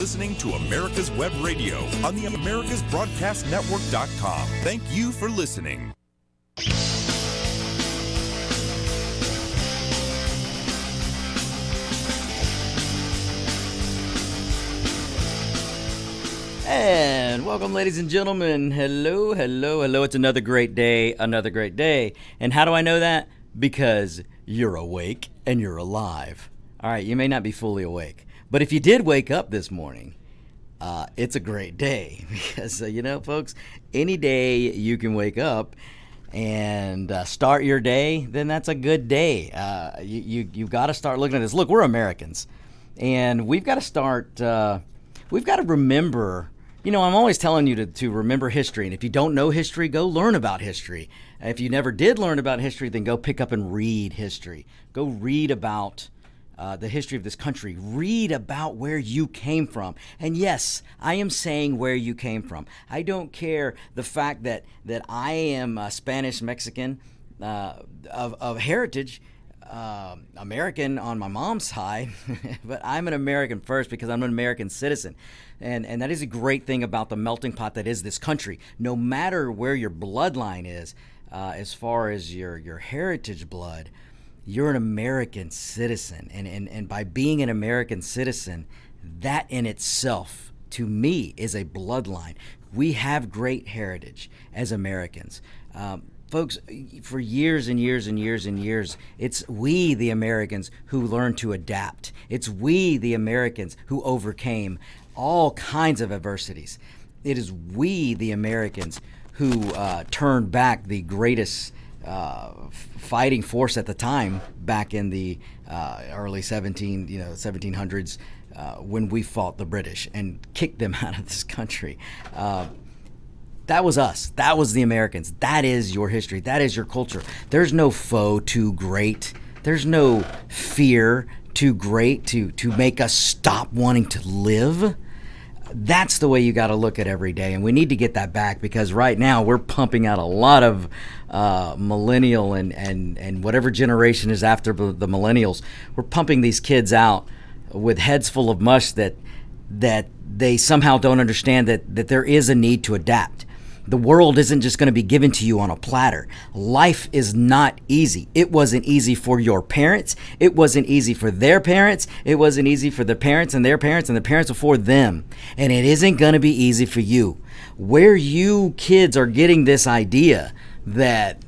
Listening to America's Web Radio on the AmericasBroadcastNetwork.com. Thank you for listening. And welcome, ladies and gentlemen. Hello, hello, hello. It's another great day, another great day. And how do I know that? Because you're awake and you're alive. All right, you may not be fully awake, but if you did wake up this morning, it's a great day because, folks, any day you can wake up and start your day, then that's a good day. You've got to start looking at this. Look, we're Americans, and we've got to start, we've got to remember. I'm always telling you to remember history, and if you don't know history, go learn about history. If you never did learn about history, then go pick up and read history. Go read about the history of this country. Read about where you came from. And yes, I am saying where you came from. I don't care the fact that I am Spanish Mexican of heritage, American on my mom's side, but I'm an American first because I'm an American citizen. And that is a great thing about the melting pot that is this country. No matter where your bloodline is, as far as your heritage blood, you're an American citizen. And by being an American citizen, that in itself, to me, is a bloodline. We have great heritage as Americans. Folks, for years and years and years and years, it's we, the Americans, who learned to adapt. It's we, the Americans, who overcame all kinds of adversities. It is we, the Americans, who turned back the greatest fighting force at the time, back in the early 1700s, when we fought the British and kicked them out of this country. That was us. That was the Americans. That is your history. That is your culture. There's no foe too great. There's no fear too great to make us stop wanting to live. That's the way you got to look at every day, and we need to get that back, because right now we're pumping out a lot of millennial and whatever generation is after the millennials. We're pumping these kids out with heads full of mush that they somehow don't understand that there is a need to adapt. The world isn't just going to be given to you on a platter. Life is not easy. It wasn't easy for your parents. It wasn't easy for their parents. It wasn't easy for the parents and their parents and the parents before them. And it isn't going to be easy for you. Where you kids are getting this idea that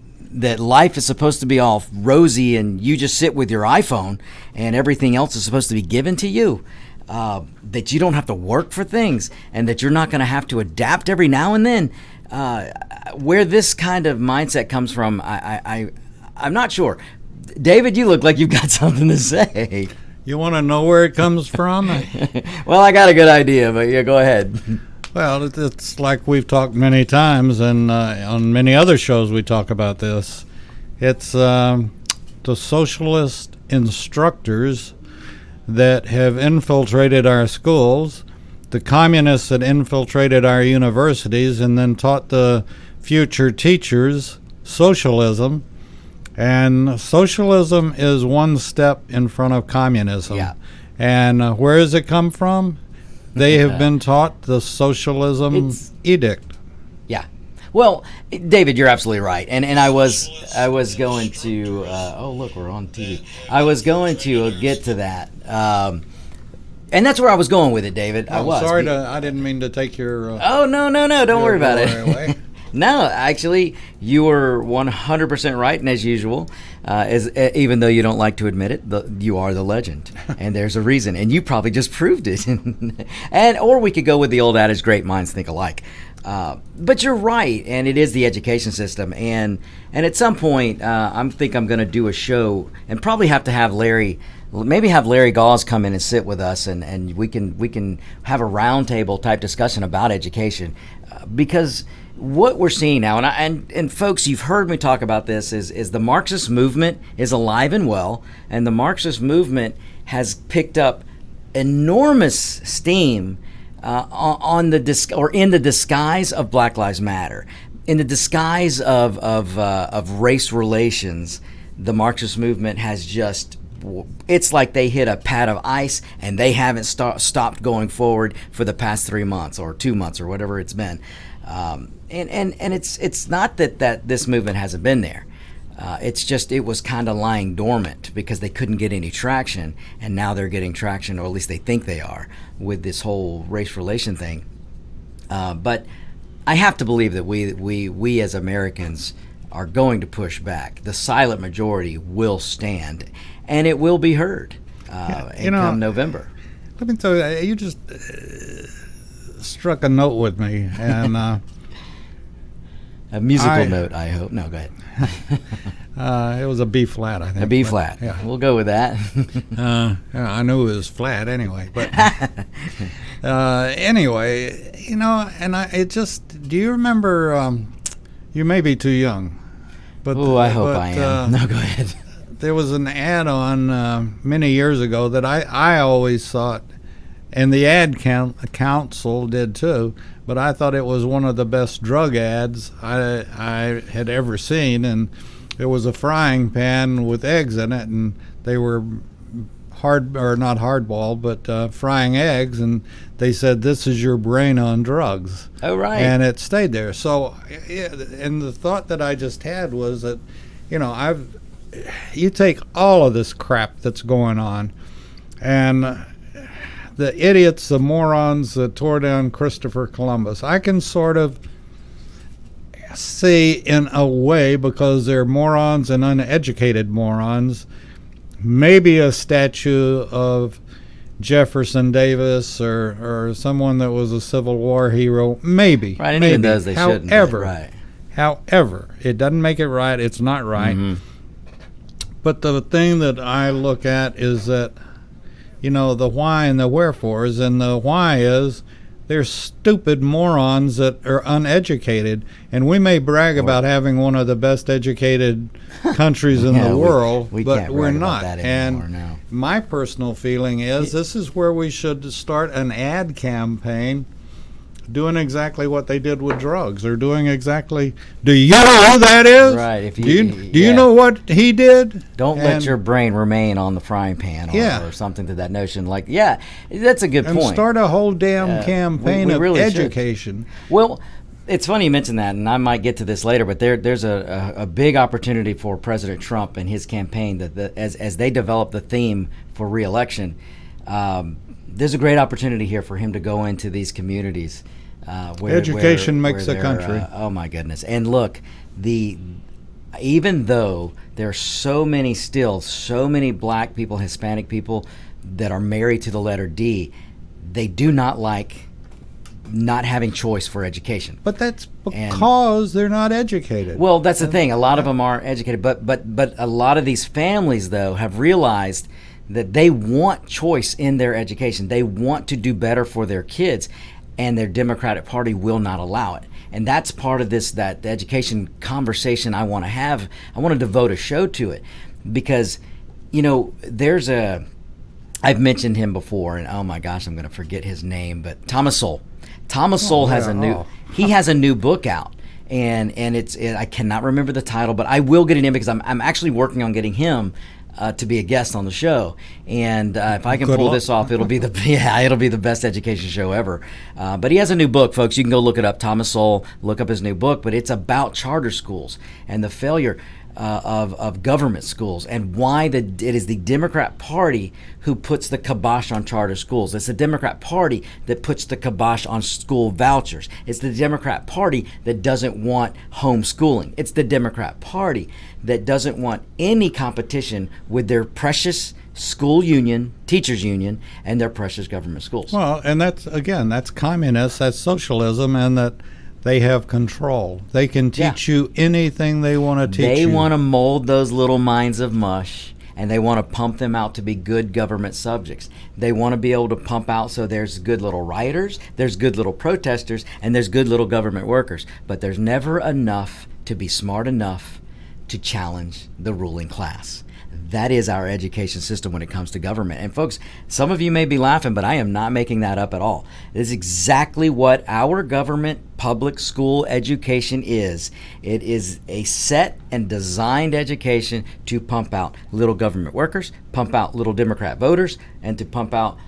life is supposed to be all rosy and you just sit with your iPhone and everything else is supposed to be given to you, that you don't have to work for things and that you're not going to have to adapt every now and then, where this kind of mindset comes from, I'm not sure. David, you look like you've got something to say. You want to know where it comes from? Well, I got a good idea, but yeah, go ahead. Well, it's like we've talked many times, and on many other shows we talk about this. It's the socialist instructors that have infiltrated our schools, the communists that infiltrated our universities and then taught the future teachers socialism. And socialism is one step in front of communism. Yeah. And where does it come from? They have been taught the socialism edict. Yeah. Well, David, you're absolutely right. And I was going to oh, look, we're on TV. I was going to get to that. And that's where I was going with it, David. I didn't mean to take your... oh, no. Don't worry about it. No, actually, you were 100% right, and as usual, even though you don't like to admit it, you are the legend, and there's a reason, and you probably just proved it. Or we could go with the old adage, great minds think alike. But you're right, and it is the education system, and at some point, I think I'm going to do a show, and probably have to have Larry Gauze come in and sit with us, and we can have a roundtable type discussion about education, because what we're seeing now, and folks, you've heard me talk about this, is the Marxist movement is alive and well, and the Marxist movement has picked up enormous steam in the disguise of Black Lives Matter, in the disguise of race relations. The Marxist movement has just it's like they hit a pad of ice and they haven't stopped going forward for the past 3 months or 2 months or whatever it's been. And it's not that this movement hasn't been there. It's just it was kind of lying dormant because they couldn't get any traction, and now they're getting traction, or at least they think they are, with this whole race relation thing. But I have to believe that we as Americans are going to push back. The silent majority will stand, and it will be heard come November. Let me tell you, you just struck a note with me, and a musical note, I hope. No, go ahead. It was a B flat, I think. A B flat. Yeah, we'll go with that. I knew it was flat anyway, but anyway, and it just. Do you remember? You may be too young, but I hope I am. No, go ahead. There was an ad on many years ago that I always thought, and the ad council did too, but I thought it was one of the best drug ads I had ever seen, and it was a frying pan with eggs in it, and they were not hardball, but frying eggs, and they said, "This is your brain on drugs." Oh, right. And it stayed there. So, and the thought that I just had was that, you take all of this crap that's going on, and the idiots, the morons that tore down Christopher Columbus, I can sort of see in a way, because they're morons and uneducated morons, maybe a statue of Jefferson Davis or someone that was a Civil War hero, maybe. Right, and maybe. even those they shouldn't. Right. However, it doesn't make it right. It's not right. Mm-hmm. But the thing that I look at is that, the why and the wherefores, and the why is they're stupid morons that are uneducated, and we may brag about having one of the best educated countries in the world, but we're not. And my personal feeling is this is where we should start an ad campaign doing exactly what they did with drugs, or doing exactly. Do you know who that is? Right. Do you know what he did? Don't let your brain remain on the frying pan, or something to that notion. Like, that's a good point. And start a whole damn campaign of really education. Should. Well, it's funny you mention that, and I might get to this later, but there's a big opportunity for President Trump and his campaign that as they develop the theme for re-election. There's a great opportunity here for him to go into these communities. Education makes a country. Oh my goodness! And look, even though there are so many black people, Hispanic people that are married to the letter D, they do not like not having choice for education. But that's because they're not educated. Well, that's the thing. A lot of them aren't educated, but a lot of these families though have realized that they want choice in their education. They want to do better for their kids, and their Democratic Party will not allow it. And that's part of the education conversation I want to have. I want to devote a show to it because, I've mentioned him before, and oh my gosh, I'm going to forget his name, but Thomas Sowell. Thomas Sowell has he has a new book out. And I cannot remember the title, but I will get it in because I'm actually working on getting him to be a guest on the show, and if I can pull this off, it'll be the best education show ever. But he has a new book, folks. You can go look it up. Thomas Sowell, look up his new book. But it's about charter schools and the failure of government schools, and why it is the Democrat Party who puts the kibosh on charter schools. It's the Democrat Party that puts the kibosh on school vouchers. It's the Democrat Party that doesn't want homeschooling. It's the Democrat Party that doesn't want any competition with their precious school union, teachers union, and their precious government schools. Well, and that's communist, that's socialism, and that they have control. They can teach you anything they want to teach you. They want to mold those little minds of mush, and they want to pump them out to be good government subjects. They want to be able to pump out so there's good little rioters, there's good little protesters, and there's good little government workers. But there's never enough to be smart enough to challenge the ruling class. That is our education system when it comes to government. And folks, some of you may be laughing, but I am not making that up at all. It is exactly what our government public school education is. It is a set and designed education to pump out little government workers, pump out little Democrat voters, and to pump out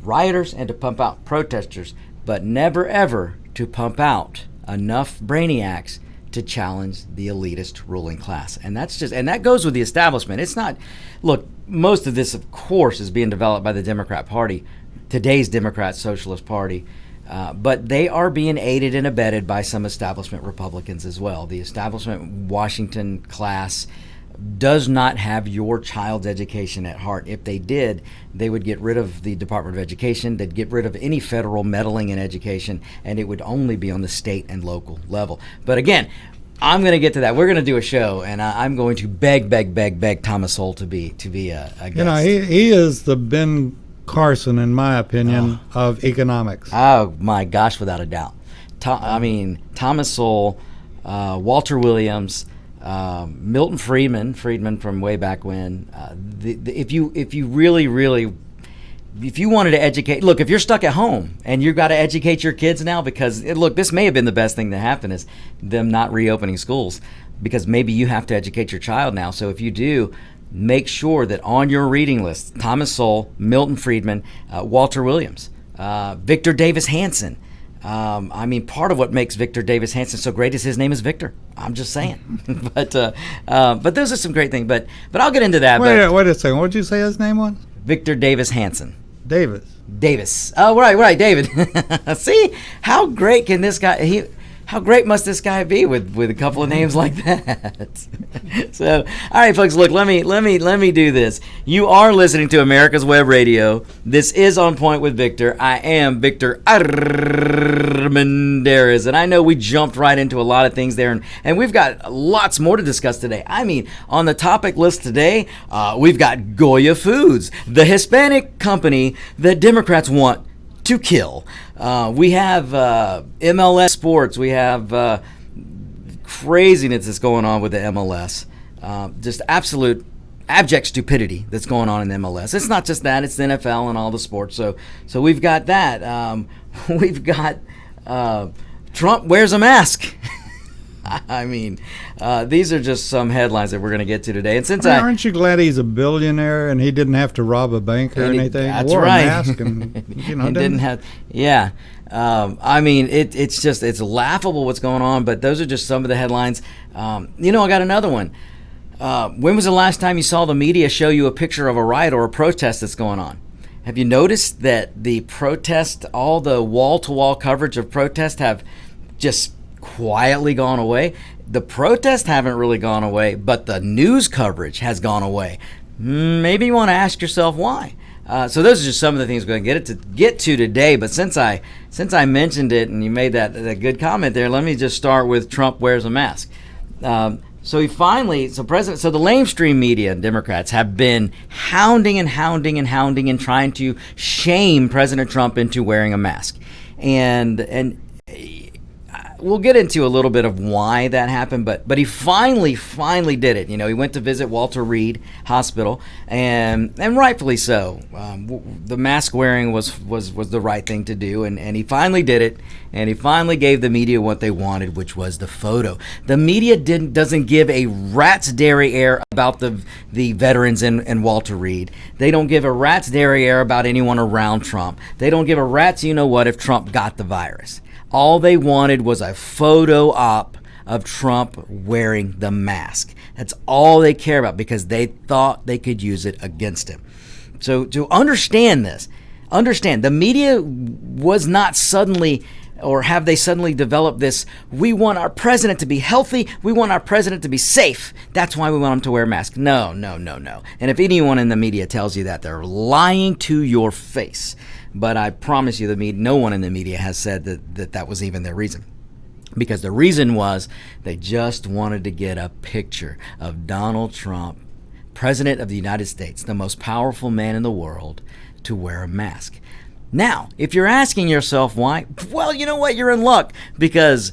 rioters and to pump out protesters, but never ever to pump out enough brainiacs to challenge the elitist ruling class. And that goes with the establishment. It's not, look, most of this, of course, is being developed by the Democrat Party, today's Democrat Socialist Party, but they are being aided and abetted by some establishment Republicans as well. The establishment Washington class does not have your child's education at heart. If they did, they would get rid of the Department of Education, they'd get rid of any federal meddling in education, and it would only be on the state and local level. But again, I'm going to get to that. We're going to do a show, and I'm going to beg Thomas Sowell to be a guest. You know, he is the Ben Carson, in my opinion, of economics. Oh, my gosh, without a doubt. Thomas Sowell, Walter Williams, Milton Friedman from way back when. If you wanted to educate, look, if you're stuck at home and you've got to educate your kids now, because look, this may have been the best thing to happen is them not reopening schools, because maybe you have to educate your child now. So if you do, make sure that on your reading list, Thomas Sowell, Milton Friedman, Walter Williams, Victor Davis Hanson. Part of what makes Victor Davis Hanson so great is his name is Victor. I'm just saying. But those are some great things. But I'll get into that. Wait a second. What did you say his name was? Victor Davis Hanson. Davis. Oh, right, David. See, how great can this guy? How great must this guy be with a couple of names like that? So, all right, folks, look, let me do this. You are listening to America's Web Radio. This is On Point with Victor. I am Victor Armendariz, and I know we jumped right into a lot of things there, and we've got lots more to discuss today. On the topic list today, we've got Goya Foods, the Hispanic company that Democrats want to kill. We have MLS sports. We have craziness that's going on with the MLS. Just absolute abject stupidity that's going on in the MLS. It's not just that; it's the NFL and all the sports. So we've got that. We've got Trump wears a mask. These are just some headlines that we're going to get to today. And aren't you glad he's a billionaire and he didn't have to rob a bank or anything? That's wore right. A mask and didn't have. Yeah. It's laughable what's going on. But those are just some of the headlines. I got another one. When was the last time you saw the media show you a picture of a riot or a protest that's going on? Have you noticed that the protest, all the wall-to-wall coverage of protest have just quietly gone away? The protests haven't really gone away, but the news coverage has gone away. Maybe you want to ask yourself why. So those are just some of the things we're going to get to today. But since I mentioned it and you made that good comment there, let me just start with Trump wears a mask. So the lamestream media and Democrats have been hounding and trying to shame President Trump into wearing a mask, and we'll get into a little bit of why that happened, but he finally did it. He went to visit Walter Reed Hospital, and rightfully so. The mask wearing was the right thing to do, and he finally did it, and he finally gave the media what they wanted, which was the photo. The media doesn't give a rat's dairy air about the veterans and Walter Reed. They don't give a rat's dairy air about anyone around Trump. They don't give a rat's you-know-what if Trump got the virus. All they wanted was a photo op of Trump wearing the mask. That's all they care about, because they thought they could use it against him. So to understand the media was not suddenly, or have they suddenly developed this, we want our president to be healthy, we want our president to be safe, that's why we want him to wear a mask. No. And if anyone in the media tells you that, they're lying to your face. But I promise you, no one in the media has said that was even their reason. Because the reason was they just wanted to get a picture of Donald Trump, President of the United States, the most powerful man in the world, to wear a mask. Now, if you're asking yourself why, well, you know what? You're in luck. Because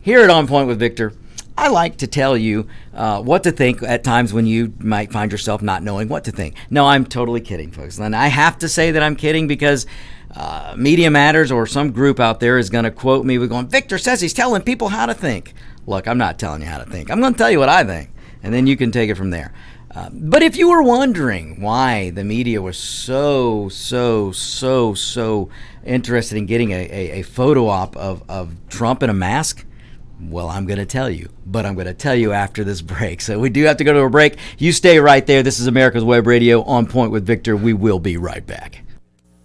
here at On Point with Victor, I like to tell you what to think at times when you might find yourself not knowing what to think. No, I'm totally kidding, folks. And I have to say that I'm kidding because Media Matters or some group out there is going to quote me with going, Victor says he's telling people how to think. Look, I'm not telling you how to think. I'm going to tell you what I think, and then you can take it from there. But if you were wondering why the media was so interested in getting a photo op of Trump in a mask, well, I'm going to tell you, but I'm going to tell you after this break. So we do have to go to a break. You stay right there. This is America's Web Radio, On Point with Victor. We will be right back.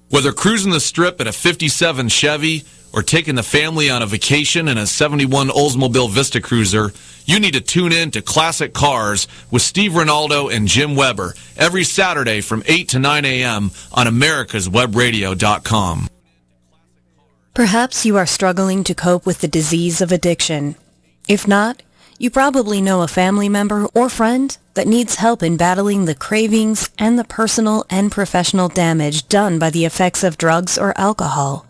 Whether cruising the strip in a 57 Chevy or taking the family on a vacation in a 71 Oldsmobile Vista Cruiser, you need to tune in to Classic Cars with Steve Ronaldo and Jim Weber every Saturday from 8 to 9 a.m. on americaswebradio.com. Perhaps you are struggling to cope with the disease of addiction. If not, you probably know a family member or friend that needs help in battling the cravings and the personal and professional damage done by the effects of drugs or alcohol.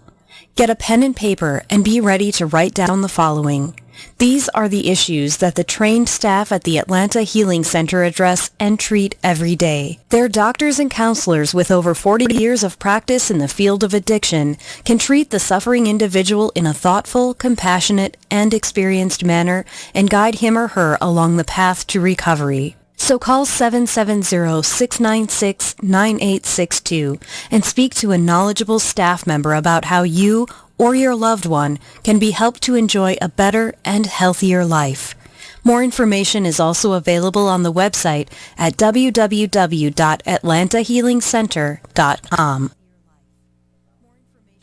Get a pen and paper and be ready to write down the following. These are the issues that the trained staff at the Atlanta Healing Center address and treat every day. Their doctors and counselors with over 40 years of practice in the field of addiction can treat the suffering individual in a thoughtful, compassionate, and experienced manner and guide him or her along the path to recovery. So call 770-696-9862 and speak to a knowledgeable staff member about how you or your loved one can be helped to enjoy a better and healthier life. More information is also available on the website at www.atlantahealingcenter.com.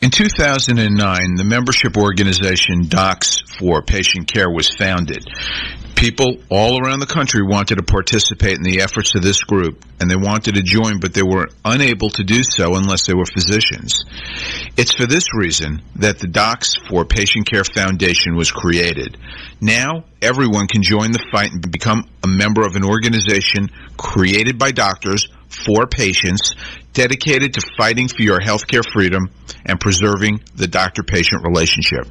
In 2009, the membership organization Docs for Patient Care was founded. People all around the country wanted to participate in the efforts of this group, and they wanted to join, but they were unable to do so unless they were physicians. It's for this reason that the Docs for Patient Care Foundation was created. Now, everyone can join the fight and become a member of an organization created by doctors for patients, dedicated to fighting for your healthcare freedom and preserving the doctor-patient relationship.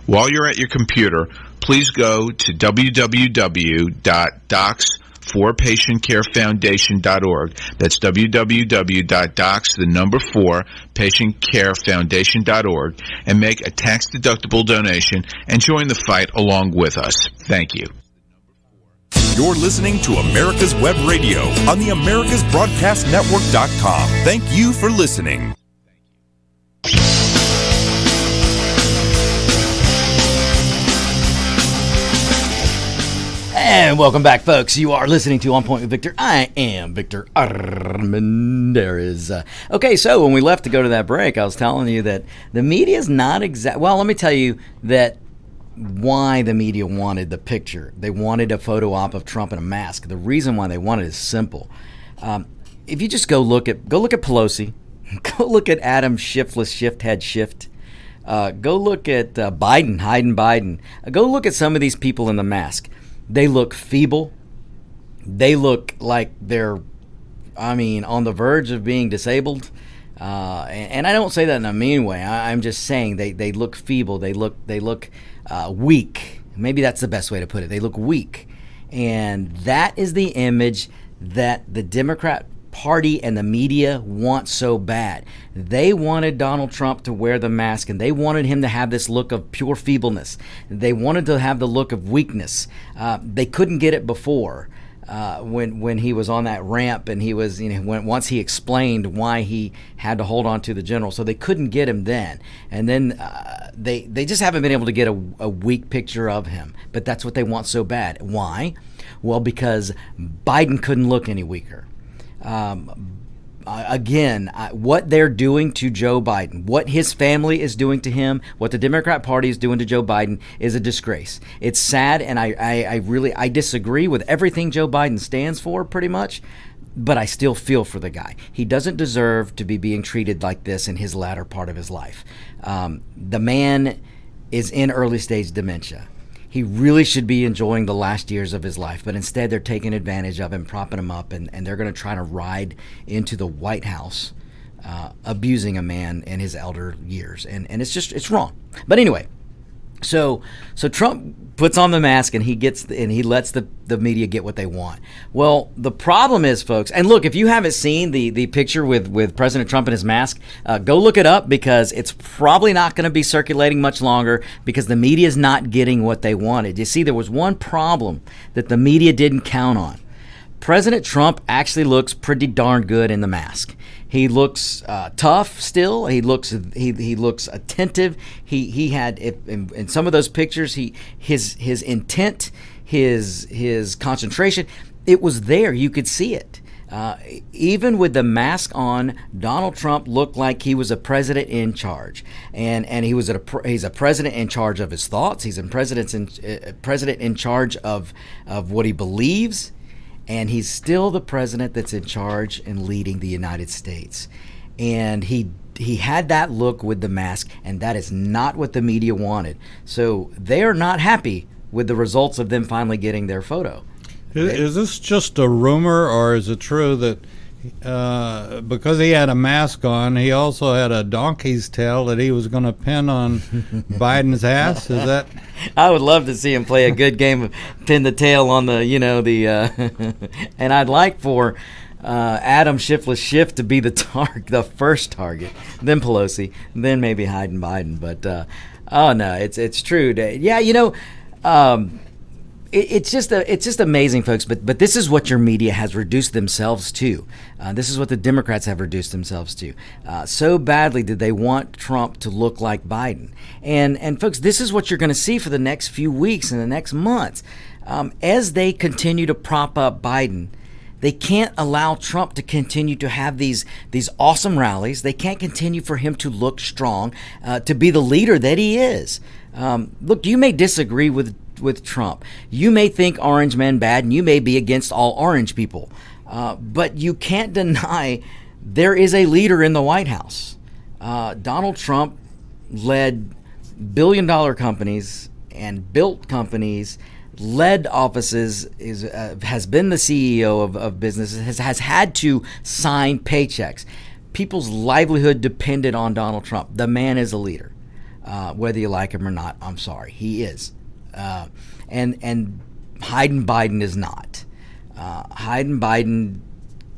While you're at your computer, please go to www.docs4patientcarefoundation.org. That's www.docs4patientcarefoundation.org and make a tax-deductible donation and join the fight along with us. Thank you. You're listening to America's Web Radio on the AmericasBroadcastNetwork.com. Thank you for listening. And welcome back, folks. You are listening to On Point with Victor. I am Victor Armendariz. Okay, so when we left to go to that break, I was telling you that the media is not exact. Well, let me tell you that why the media wanted the picture. They wanted a photo op of Trump in a mask. The reason why they wanted it is simple. If you just go look at Pelosi, go look at Adam Shiftless Shift. Go look at Biden. Go look at some of these people in the mask. They look feeble. They look like they're, on the verge of being disabled. And I don't say that in a mean way. I'm just saying they look feeble. They look weak. Maybe that's the best way to put it. They look weak. And that is the image that the Democrat Party and the media want so bad. They wanted Donald Trump to wear the mask, and they wanted him to have this look of pure feebleness. They wanted to have the look of weakness. They couldn't get it before. When he was on that ramp and he was, once he explained why he had to hold on to the general, so they couldn't get him then. And then they just haven't been able to get a weak picture of him. But that's what they want so bad. Why? Well, because Biden couldn't look any weaker. What they're doing to Joe Biden, what his family is doing to him, what the Democrat Party is doing to Joe Biden is a disgrace. It's sad, and I disagree with everything Joe Biden stands for, pretty much, but I still feel for the guy. He doesn't deserve to be being treated like this in his latter part of his life. The man is in early stage dementia. He really should be enjoying the last years of his life, but instead they're taking advantage of him, propping him up, and they're going to try to ride into the White House, abusing a man in his elder years. And it's wrong. But anyway, So Trump puts on the mask and he lets the media get what they want. Well, the problem is, folks, and look, if you haven't seen the picture with President Trump in his mask, go look it up, because it's probably not going to be circulating much longer, because the media is not getting what they wanted. You see, there was one problem that the media didn't count on. President Trump actually looks pretty darn good in the mask. He looks tough still. He looks attentive. He had in some of those pictures, his intent, his concentration, it was there. You could see it. Even with the mask on, Donald Trump looked like he was a president in charge, and he's a president in charge of his thoughts. He's a president in charge of what he believes. And he's still the president that's in charge and leading the United States. And he had that look with the mask, and that is not what the media wanted. So they are not happy with the results of them finally getting their photo. Is this just a rumor, or is it true that because he had a mask on, he also had a donkey's tail that he was going to pin on Biden's ass? Is that? I would love to see him play a good game of pin the tail on and I'd like for Adam Schiff to be the first target, then Pelosi, then maybe Hyde and Biden. But oh no, it's true. Yeah, It's just amazing, folks. But this is what your media has reduced themselves to. This is what the Democrats have reduced themselves to. So badly did they want Trump to look like Biden. And folks, this is what you're going to see for the next few weeks and the next months. As they continue to prop up Biden, they can't allow Trump to continue to have these awesome rallies. They can't continue for him to look strong, to be the leader that he is. Look, you may disagree with Trump. You may think orange men bad, and you may be against all orange people. But you can't deny there is a leader in the White House. Donald Trump led billion-dollar companies and built companies, led offices, has been the CEO of businesses, has had to sign paychecks. People's livelihood depended on Donald Trump. The man is a leader. Whether you like him or not, I'm sorry, he is. And Hyde and Biden is not. Hyde and Biden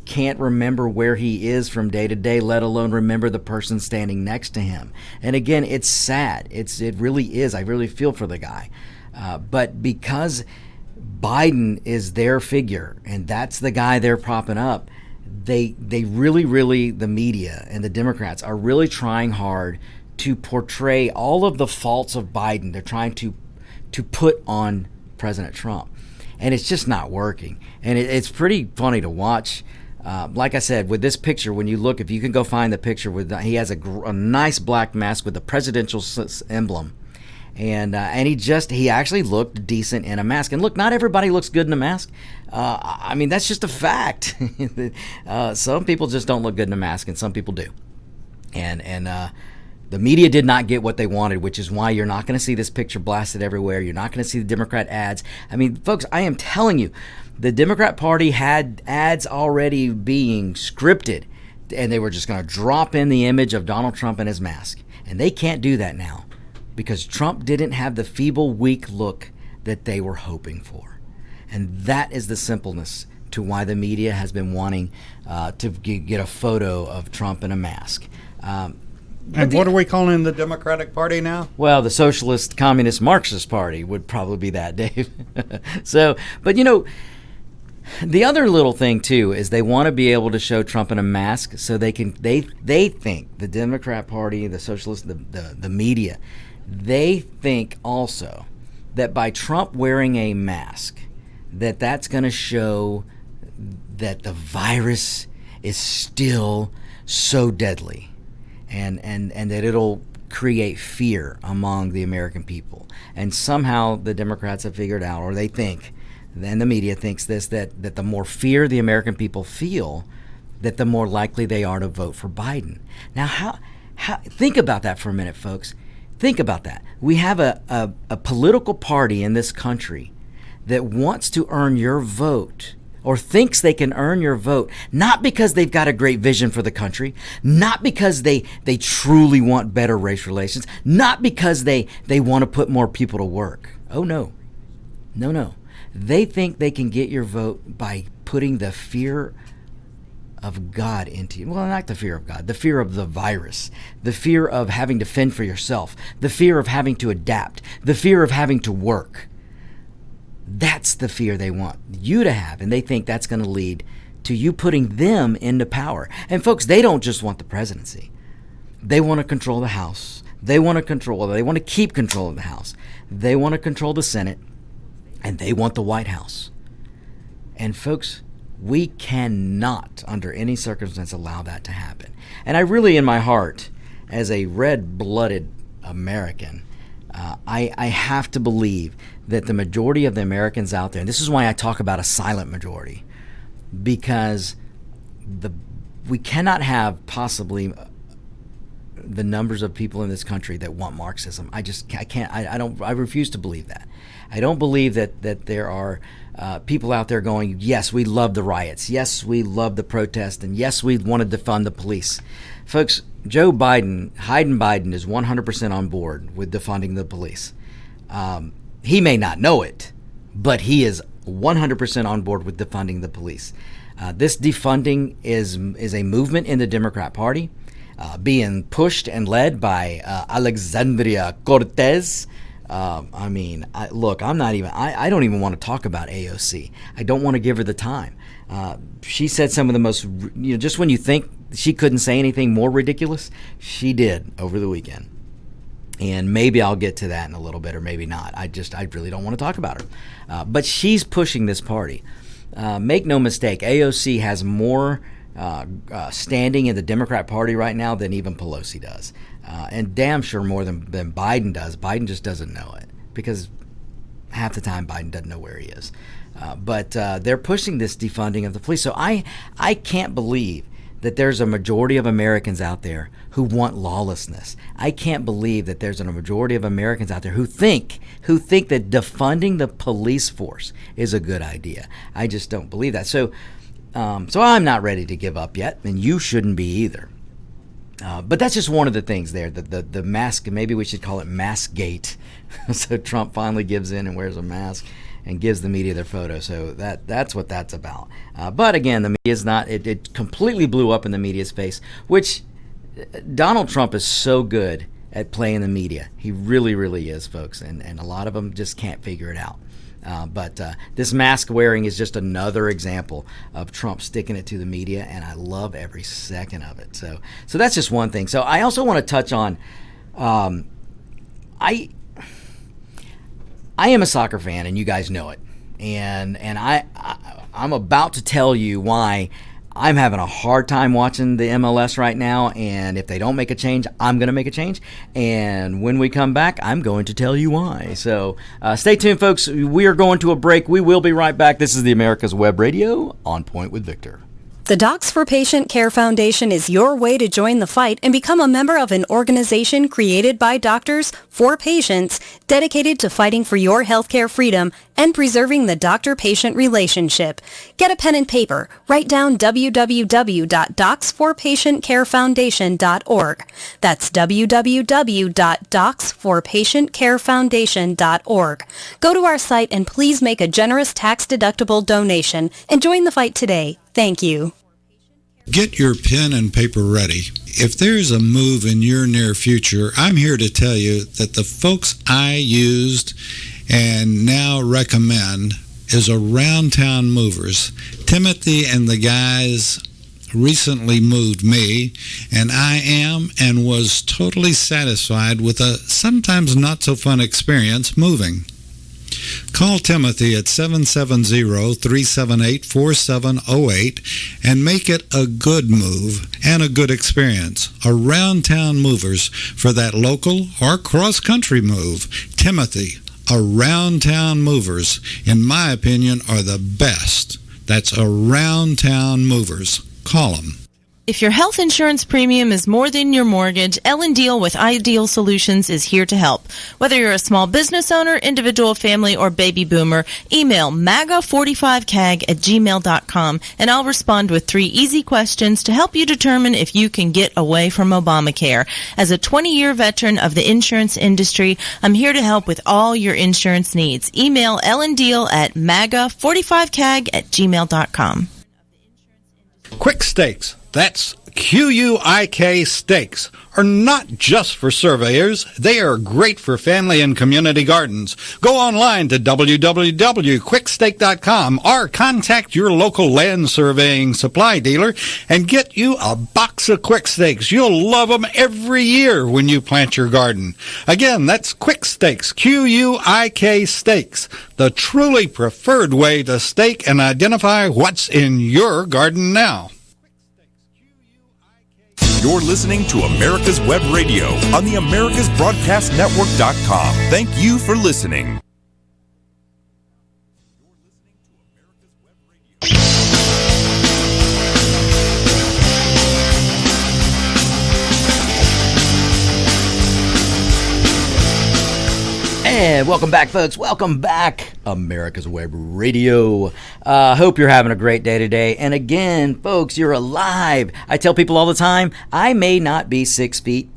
can't remember where he is from day to day, let alone remember the person standing next to him. And again, it's sad. It really is. I really feel for the guy. But because Biden is their figure, and that's the guy they're propping up, they really, the media and the Democrats are really trying hard to portray all of the faults of Biden. They're trying to put on President Trump, and it's just not working. And it's pretty funny to watch. Like I said, with this picture, when you look, if you can go find the picture, he has a nice black mask with the presidential emblem, and he actually looked decent in a mask. And look, not everybody looks good in a mask. I mean, that's just a fact. Some people just don't look good in a mask, and some people do. And the media did not get what they wanted, which is why you're not going to see this picture blasted everywhere. You're not going to see the Democrat ads. I mean, folks, I am telling you, the Democrat Party had ads already being scripted, and they were just going to drop in the image of Donald Trump in his mask. And they can't do that now because Trump didn't have the feeble, weak look that they were hoping for. And that is the simpleness to why the media has been wanting to get a photo of Trump in a mask. And what are we calling the Democratic Party now? Well, the Socialist, Communist, Marxist Party would probably be that, Dave. But the other little thing too is they want to be able to show Trump in a mask so they think the Democrat Party, the Socialists, the media, they think also that by Trump wearing a mask, that's going to show that the virus is still so deadly. And that it'll create fear among the American people. And somehow the Democrats have figured out, or they think, then the media thinks this, that the more fear the American people feel, that the more likely they are to vote for Biden. Now, how think about that for a minute, folks. Think about that. We have a political party in this country that wants to earn your vote or thinks they can earn your vote, not because they've got a great vision for the country, not because they truly want better race relations, not because they want to put more people to work. Oh, no. No. They think they can get your vote by putting the fear of God into you. Well, not the fear of God, the fear of the virus, the fear of having to fend for yourself, the fear of having to adapt, the fear of having to work. That's the fear they want you to have, and they think that's going to lead to you putting them into power. And folks, they don't just want the presidency. They want to control the House. They want to keep control of the House. They want to control the Senate, and they want the White House. And folks, we cannot, under any circumstance, allow that to happen. And I really, in my heart, as a red-blooded American, I have to believe that the majority of the Americans out there, and this is why I talk about a silent majority, because we cannot have possibly the numbers of people in this country that want Marxism. I refuse to believe that. I don't believe that there are people out there going, yes, we love the riots, yes, we love the protest, and yes, we want to defund the police. Folks, Joe Biden, Hayden Biden, is 100% on board with defunding the police. He may not know it, but he is 100% on board with defunding the police. This defunding is a movement in the Democrat Party, being pushed and led by Alexandria Cortez. I don't even want to talk about AOC. I don't want to give her the time. She said some of the most, just when you think she couldn't say anything more ridiculous, she did over the weekend. And maybe I'll get to that in a little bit, or maybe not. I really don't want to talk about her. But she's pushing this party. Make no mistake, AOC has more standing in the Democrat Party right now than even Pelosi does. And damn sure more than Biden does. Biden just doesn't know it, because half the time Biden doesn't know where he is. But they're pushing this defunding of the police. So I can't believe that there's a majority of Americans out there who want lawlessness. I can't believe that there's a majority of Americans out there who think that defunding the police force is a good idea. I just don't believe that. So I'm not ready to give up yet, and you shouldn't be either. But that's just one of the things there. The mask, maybe we should call it Maskgate. So Trump finally gives in and wears a mask and gives the media their photo. So that's what that's about. But again, the media is not. It completely blew up in the media's face, which Donald Trump is so good at playing the media. He really, really is, folks. And a lot of them just can't figure it out. But this mask wearing is just another example of Trump sticking it to the media, and I love every second of it. So that's just one thing. So I also want to touch on, I am a soccer fan, and you guys know it, and I'm about to tell you why I'm having a hard time watching the MLS right now, and if they don't make a change, I'm going to make a change. And when we come back, I'm going to tell you why. So stay tuned, folks. We are going to a break. We will be right back. This is the America's Web Radio, On Point with Victor. The Docs for Patient Care Foundation is your way to join the fight and become a member of an organization created by doctors for patients dedicated to fighting for your healthcare freedom and preserving the doctor-patient relationship. Get a pen and paper. Write down www.docsforpatientcarefoundation.org. That's www.docsforpatientcarefoundation.org. Go to our site and please make a generous tax-deductible donation and join the fight today. Thank you. Get your pen and paper ready. If there's a move in your near future, I'm here to tell you that the folks I used and now recommend is Around Town Movers. Timothy and the guys recently moved me, and I am and was totally satisfied with a sometimes not so fun experience moving. Call Timothy at 770-378-4708 and make it a good move and a good experience. Around Town Movers for that local or cross-country move. Timothy, Around Town Movers, in my opinion, are the best. That's Around Town Movers. Call them. If your health insurance premium is more than your mortgage, Ellen Deal with Ideal Solutions is here to help. Whether you're a small business owner, individual, family, or baby boomer, email MAGA45CAG@gmail.com and I'll respond with 3 easy questions to help you determine if you can get away from Obamacare. As a 20-year veteran of the insurance industry, I'm here to help with all your insurance needs. Email Ellen Deal at MAGA45CAG@gmail.com. Quick Stakes, that's QUIK Stakes, are not just for surveyors. They are great for family and community gardens. Go online to www.quickstake.com or contact your local land surveying supply dealer and get you a box of Quick Stakes. You'll love them every year when you plant your garden. Again, that's Quick Stakes, QUIK Stakes, the truly preferred way to stake and identify what's in your garden now. You're listening to America's Web Radio on the AmericasBroadcastNetwork.com. Thank you for listening. And welcome back, folks. Welcome back, America's Web Radio. Hope you're having a great day today. And again, folks, you're alive. I tell people all the time, I may not be 6 feet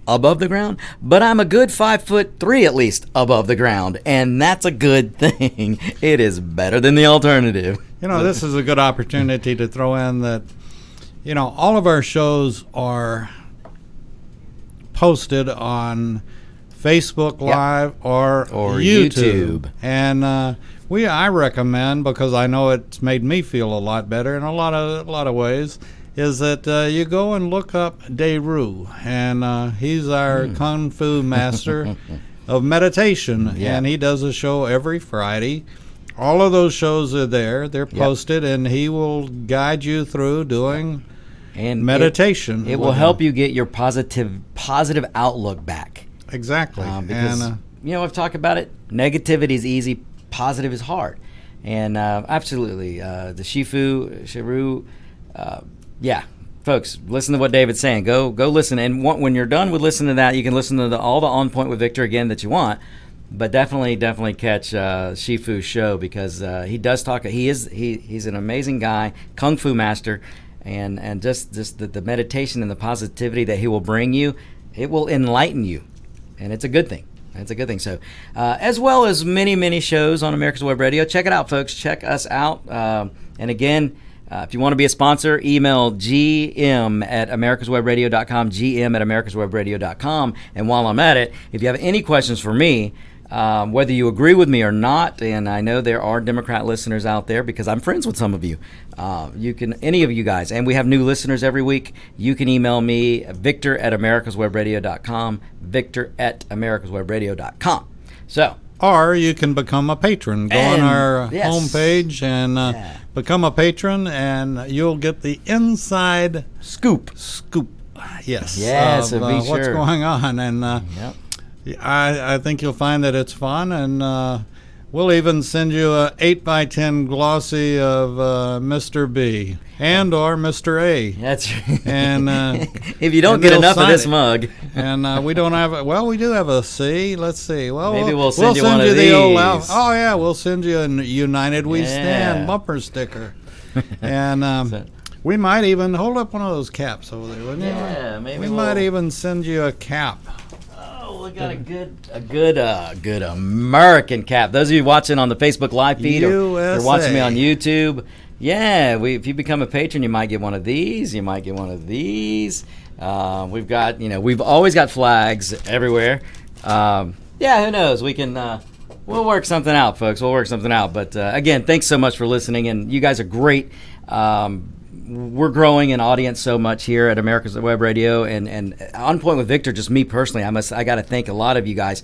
above the ground, but I'm a good 5'3" at least above the ground. And that's a good thing. It is better than the alternative. You know, this is a good opportunity to throw in that, you know, all of our shows are posted on Facebook Live or YouTube. And I recommend, because I know it's made me feel a lot better in a lot of ways, is that you go and look up Daru, and he's our Kung Fu master of meditation, and he does a show every Friday. All of those shows are there. They're posted, and he will guide you through doing meditation. It will help you get your positive outlook back. Exactly. Because, you know, I've talked about it. Negativity is easy. Positive is hard. And absolutely. The Shiru, folks, listen to what David's saying. Go listen. And when you're done with listening to that, you can listen to all the On Point with Victor again that you want. But definitely catch Shifu's show, because he does talk. He's an amazing guy, Kung Fu master. And just the meditation and the positivity that he will bring you, it will enlighten you. And it's a good thing. It's a good thing. So, as well as many shows on America's Web Radio. Check it out, folks. Check us out. And again, if you want to be a sponsor, email gm@americaswebradio.com, gm@americaswebradio.com. And while I'm at it, if you have any questions for me, whether you agree with me or not, and I know there are Democrat listeners out there because I'm friends with some of you. Any of you guys, and we have new listeners every week, you can email me, victor@americaswebradio.com, victor@americaswebradio.com. So, or you can become a patron. Go on our homepage and become a patron, and you'll get the inside scoop. Yes, of what's going on. And I think you'll find that it's fun, and we'll even send you a 8x10 glossy of Mr. B and or Mr. A. That's right. And if you don't get enough of this mug, and we don't have we do have a C. Let's see. Well, maybe we'll send you one of the these. We'll send you a United We Stand bumper sticker, and we might even hold up one of those caps over there, wouldn't you? Yeah, maybe we might even send you a cap. We got a good American cap. Those of you watching on the Facebook live feed, or you're watching me on YouTube, if you become a patron, you might get one of these. You might get one of these. We've got, we've always got flags everywhere. Who knows? We can. We'll work something out, folks. We'll work something out. But again, thanks so much for listening, and you guys are great. We're growing in audience so much here at America's Web Radio, and On Point with Victor, just me personally, I got to thank a lot of you guys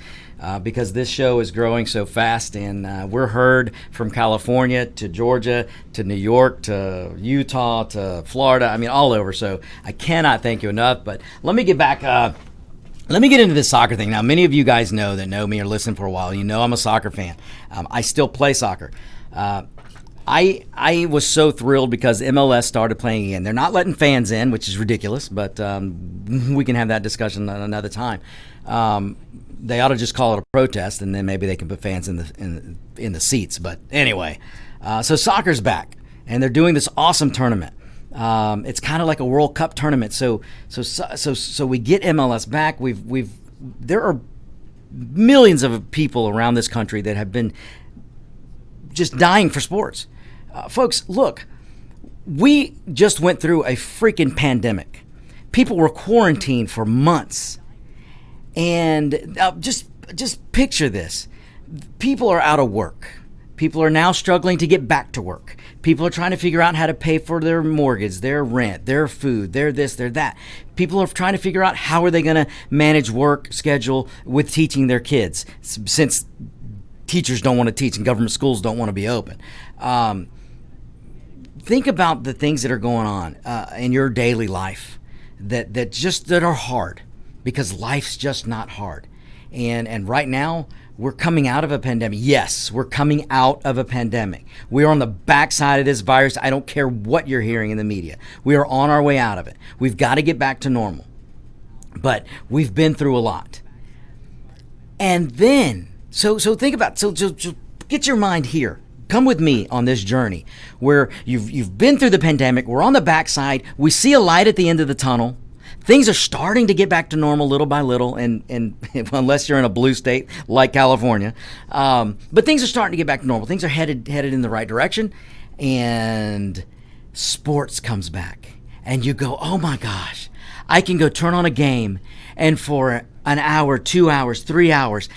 because this show is growing so fast, and we're heard from California to Georgia to New York to Utah to Florida, all over. So I cannot thank you enough. But let me get back. Let me get into this soccer thing. Now, many of you guys know me or listen for a while. You know I'm a soccer fan. I still play soccer. I was so thrilled because MLS started playing again. They're not letting fans in, which is ridiculous, but we can have that discussion another time. They ought to just call it a protest, and then maybe they can put fans in the seats. But anyway, so soccer's back, and they're doing this awesome tournament. It's kind of like a World Cup tournament. So we get MLS back. There are millions of people around this country that have been just dying for sports. Folks, look, we just went through a freaking pandemic. People were quarantined for months. And just picture this. People are out of work. People are now struggling to get back to work. People are trying to figure out how to pay for their mortgage, their rent, their food, their this, their that. People are trying to figure out how are they going to manage work schedule with teaching their kids, since teachers don't want to teach and government schools don't want to be open. Think about the things that are going on in your daily life that are hard, because life's just not hard. And right now, we're coming out of a pandemic. Yes, we're coming out of a pandemic. We are on the backside of this virus. I don't care what you're hearing in the media. We are on our way out of it. We've got to get back to normal. But we've been through a lot. And then, so think about, so get your mind here. Come with me on this journey where you've been through the pandemic. We're on the backside. We see a light at the end of the tunnel. Things are starting to get back to normal little by little, and unless you're in a blue state like California, but things are starting to get back to normal. Things are headed in the right direction, and sports comes back, and you go, oh my gosh, I can go turn on a game, and for an hour, 2 hours, 3 hours,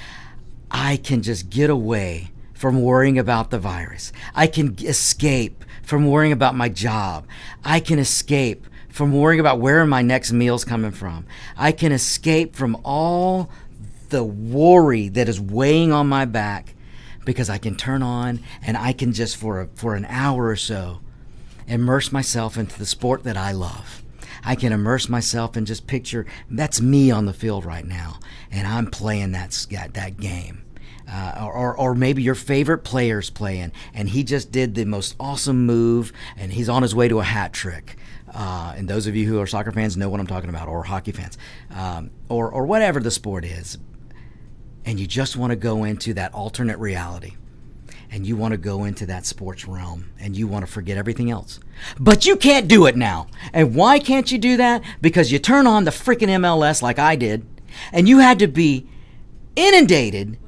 I can just get away from worrying about the virus. I can escape from worrying about my job. I can escape from worrying about where my next meal's coming from. I can escape from all the worry that is weighing on my back, because I can turn on and I can just for an hour or so immerse myself into the sport that I love. I can immerse myself and just picture that's me on the field right now, and I'm playing that game. Or maybe your favorite player's playing, and he just did the most awesome move, and he's on his way to a hat trick. And those of you who are soccer fans know what I'm talking about, or hockey fans, or whatever the sport is. And you just want to go into that alternate reality, and you want to go into that sports realm, and you want to forget everything else. But you can't do it now. And why can't you do that? Because you turn on the freaking MLS like I did, and you had to be inundated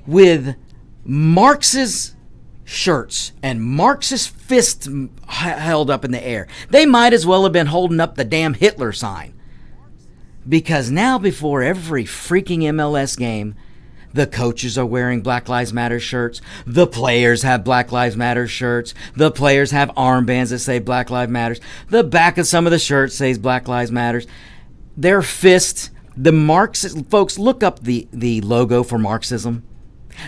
with Marxist shirts and Marxist fists held up in the air. They might as well have been holding up the damn Hitler sign. Because now, before every freaking MLS game, the coaches are wearing Black Lives Matter shirts. The players have Black Lives Matter shirts. The players have armbands that say Black Lives Matter. The back of some of the shirts says Black Lives Matter. Their fists, the Marxist folks, look up the logo for Marxism,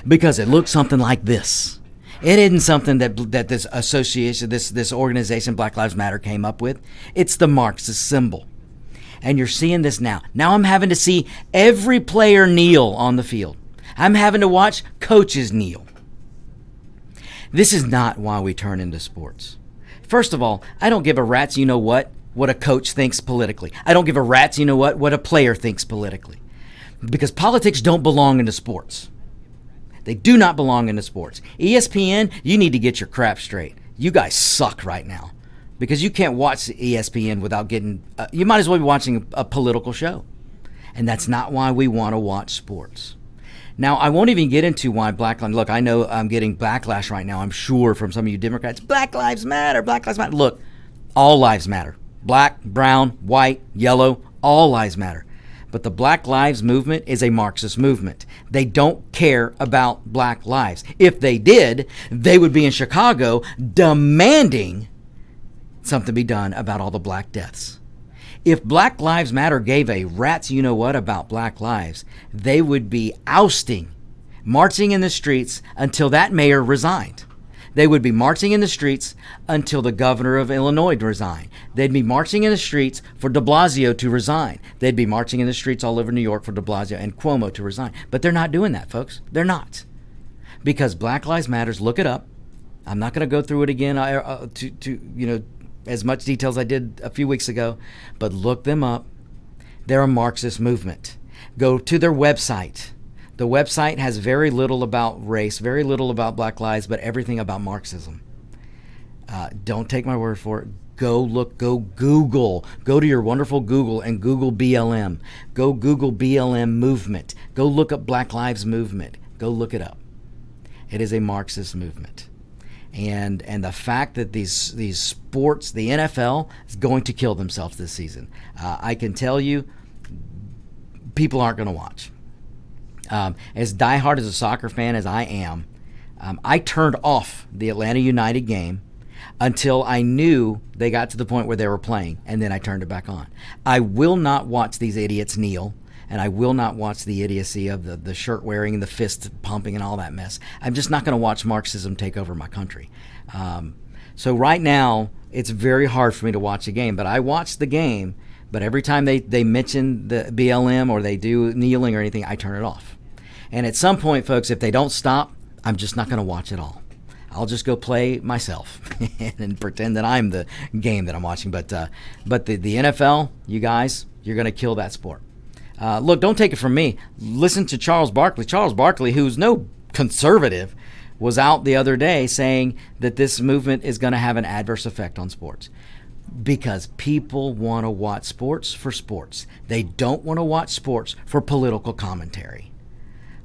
because it looks something like this. It isn't something that this association, this organization, Black Lives Matter, came up with. It's the Marxist symbol. And you're seeing this now. Now I'm having to see every player kneel on the field. I'm having to watch coaches kneel. This is not why we turn into sports. First of all, I don't give a rat's what a coach thinks politically. I don't give a rat's what a player thinks politically. Because politics don't belong into sports. They do not belong into sports. ESPN, you need to get your crap straight. You guys suck right now, because you can't watch ESPN without getting, you might as well be watching a political show. And that's not why we want to watch sports. Now, I won't even get into why Black Lives Matter. Look, I know I'm getting backlash right now, I'm sure, from some of you Democrats. Black Lives Matter, Black Lives Matter. Look, all lives matter. Black, brown, white, yellow, all lives matter. But the Black Lives Movement is a Marxist movement. They don't care about black lives. If they did, they would be in Chicago demanding something be done about all the black deaths. If Black Lives Matter gave a rat's about black lives, they would be ousting, marching in the streets until that mayor resigned. They would be marching in the streets until the governor of Illinois resigned. They'd be marching in the streets for de Blasio to resign. They'd be marching in the streets all over New York for de Blasio and Cuomo to resign. But they're not doing that, folks. They're not. Because Black Lives Matter, look it up. I'm not going to go through it again as much detail as I did a few weeks ago, but look them up. They're a Marxist movement. Go to their website. The website has very little about race, very little about Black lives, but everything about Marxism. Don't take my word for it. Go Google. Go to your wonderful Google and Google BLM. Go Google BLM movement. Go look up Black Lives Movement. Go look it up. It is a Marxist movement. And the fact that these sports, the NFL, is going to kill themselves this season. I can tell you, people aren't going to watch. As diehard as a soccer fan as I am, I turned off the Atlanta United game until I knew they got to the point where they were playing, and then I turned it back on. I will not watch these idiots kneel, and I will not watch the idiocy of the shirt wearing and the fist pumping and all that mess. I'm just not going to watch Marxism take over my country. So right now, it's very hard for me to watch a game, but I watch the game, but every time they mention the BLM or they do kneeling or anything, I turn it off. And at some point, folks, if they don't stop, I'm just not going to watch it all. I'll just go play myself and pretend that I'm the game that I'm watching. But the NFL, you guys, you're going to kill that sport. Look, don't take it from me. Listen to Charles Barkley. Charles Barkley, who's no conservative, was out the other day saying that this movement is going to have an adverse effect on sports. Because people want to watch sports for sports. They don't want to watch sports for political commentary.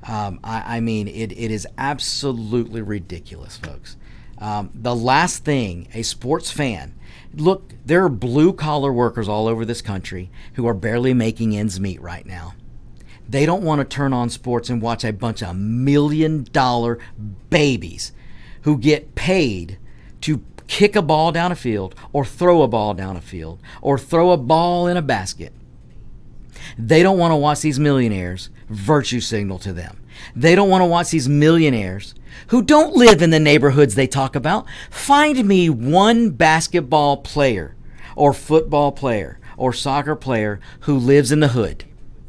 I mean, it is absolutely ridiculous, folks. The last thing a sports fan, look, there are blue-collar workers all over this country who are barely making ends meet right now. They don't want to turn on sports and watch a bunch of $1 million babies who get paid to kick a ball down a field or throw a ball down a field or throw a ball in a basket. They don't want to watch these millionaires virtue signal to them. They don't want to watch these millionaires who don't live in the neighborhoods they talk about. Find me one basketball player or football player or soccer player who lives in the hood.